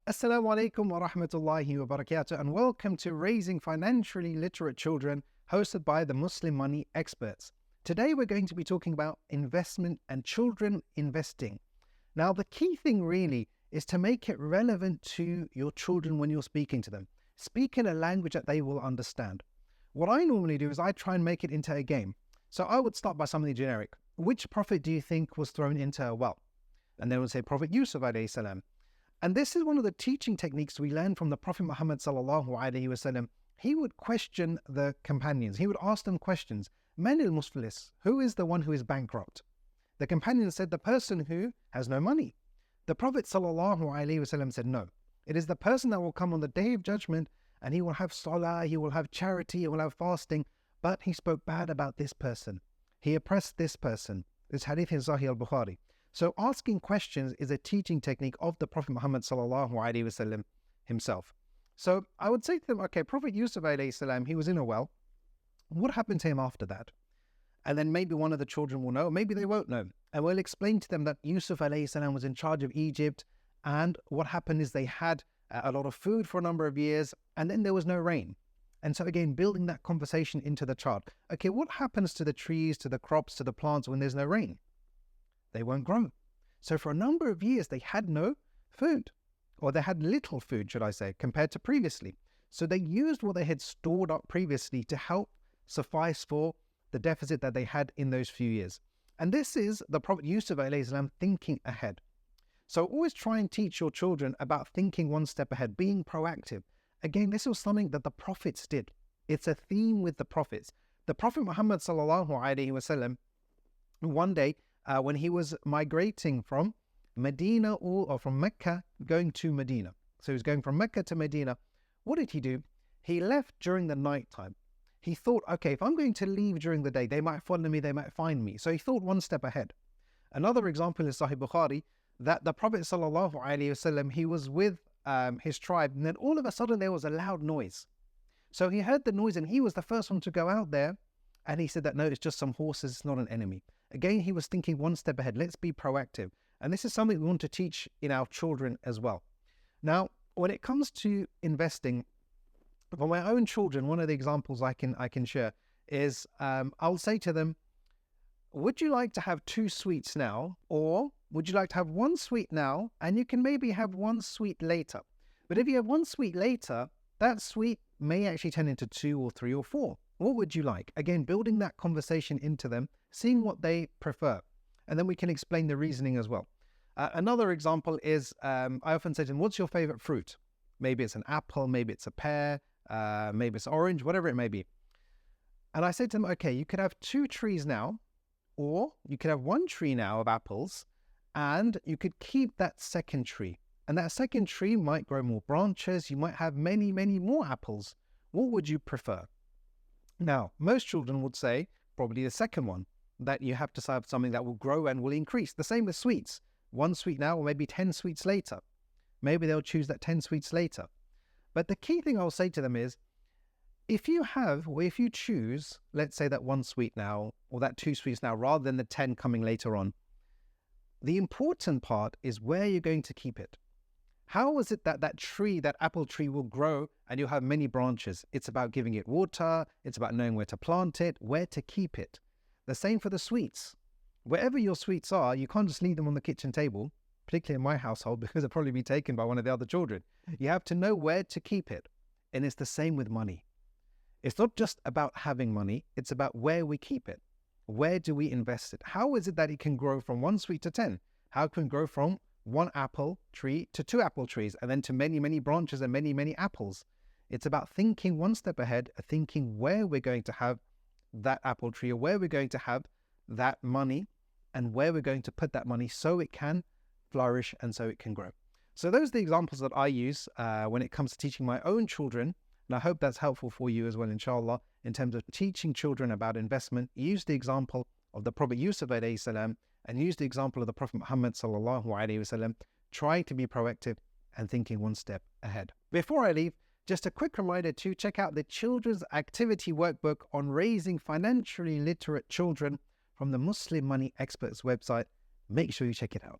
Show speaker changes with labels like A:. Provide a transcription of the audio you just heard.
A: Assalamu alaikum wa rahmatullahi wa barakatuh, and welcome to Raising Financially Literate Children, hosted by the Muslim Money Experts. Today we're going to be talking about investment and children investing. Now, the key thing really is to make it relevant to your children when you're speaking to them. Speak in a language that they will understand. What I normally do is I try and make it into a game. So I would start by something generic. Which prophet do you think was thrown into a well? And they would say Prophet Yusuf alayhi salam. And this is one of the teaching techniques we learn from the Prophet Muhammad sallallahu alaihi wasallam. He would question the companions. He would ask them questions. Man al-muflis, who is the one who is bankrupt? The companions said, the person who has no money. The Prophet sallallahu alaihi wasallam said, no. It is the person that will come on the day of judgment and he will have salah, he will have charity, he will have fasting, but he spoke bad about this person. He oppressed this person. This hadith in Sahih al-Bukhari. So asking questions is a teaching technique of the Prophet Muhammad sallallahu alaihi wasallam himself. So I would say to them, okay, Prophet Yusuf alayhi salam, he was in a well. What happened to him after that? And then maybe one of the children will know, maybe they won't know. And we'll explain to them that Yusuf alayhi salam was in charge of Egypt, and what happened is they had a lot of food for a number of years, and then there was no rain. And so again, building that conversation into the child. Okay, what happens to the trees, to the crops, to the plants when there's no rain? They won't grow. So for a number of years, they had no food, or they had little food, should I say, compared to previously. So they used what they had stored up previously to help suffice for the deficit that they had in those few years. And this is the Prophet Yusuf alayhi salam thinking ahead. So always try and teach your children about thinking one step ahead, being proactive. Again, this was something that the prophets did. It's a theme with the prophets. The Prophet Muhammad sallallahu alaihi wasallam, one day, when he was migrating from Medina or from Mecca going to Medina. So he was going from Mecca to Medina. What did he do? He left during the night time. He thought, okay, if I'm going to leave during the day, they might follow me, they might find me. So he thought one step ahead. Another example is Sahih Bukhari, that the Prophet sallallahu alaihi wasallam, he was with his tribe, and then all of a sudden there was a loud noise. So he heard the noise and he was the first one to go out there. And he said that, no, it's just some horses, it's not an enemy. Again, he was thinking one step ahead. Let's be proactive. And this is something we want to teach in our children as well. Now, when it comes to investing, for my own children, one of the examples I can share is I'll say to them, would you like to have 2 sweets now? Or would you like to have 1 sweet now and you can maybe have 1 sweet later? But if you have 1 sweet later, that sweet may actually turn into 2 or 3 or 4. What would you like? Again, building that conversation into them, seeing what they prefer. And then we can explain the reasoning as well. Another example is, I often say to them, what's your favorite fruit? Maybe it's an apple, maybe it's a pear, maybe it's orange, whatever it may be. And I say to them, okay, you could have 2 trees now, or you could have 1 tree now of apples, and you could keep that second tree. And that second tree might grow more branches. You might have many, many more apples. What would you prefer? Now, most children would say probably the second one, that you have to have something that will grow and will increase. The same with sweets. 1 sweet now or maybe 10 sweets later. Maybe they'll choose that 10 sweets later. But the key thing I'll say to them is, if you choose, let's say that 1 sweet now or that 2 sweets now rather than the 10 coming later on, the important part is where you're going to keep it. How is it that that tree, that apple tree will grow and you'll have many branches? It's about giving it water. It's about knowing where to plant it, where to keep it. The same for the sweets. Wherever your sweets are, you can't just leave them on the kitchen table, particularly in my household, because they'll probably be taken by one of the other children. You have to know where to keep it. And it's the same with money. It's not just about having money. It's about where we keep it. Where do we invest it? How is it that it can grow from 1 sweet to 10? How can it grow from 1 apple tree to 2 apple trees, and then to many, many branches and many, many apples? It's about thinking one step ahead, thinking where we're going to have that apple tree, or where we're going to have that money, and where we're going to put that money so it can flourish and so it can grow. So those are the examples that I use when it comes to teaching my own children. And I hope that's helpful for you as well, inshallah, in terms of teaching children about investment. Use the example of the Prophet Yusuf alayhi salam, and use the example of the Prophet Muhammad sallallahu alaihi wasallam, trying to be proactive and thinking one step ahead. Before I leave, just a quick reminder to check out the Children's Activity Workbook on Raising Financially Literate Children from the Muslim Money Experts website. Make sure you check it out.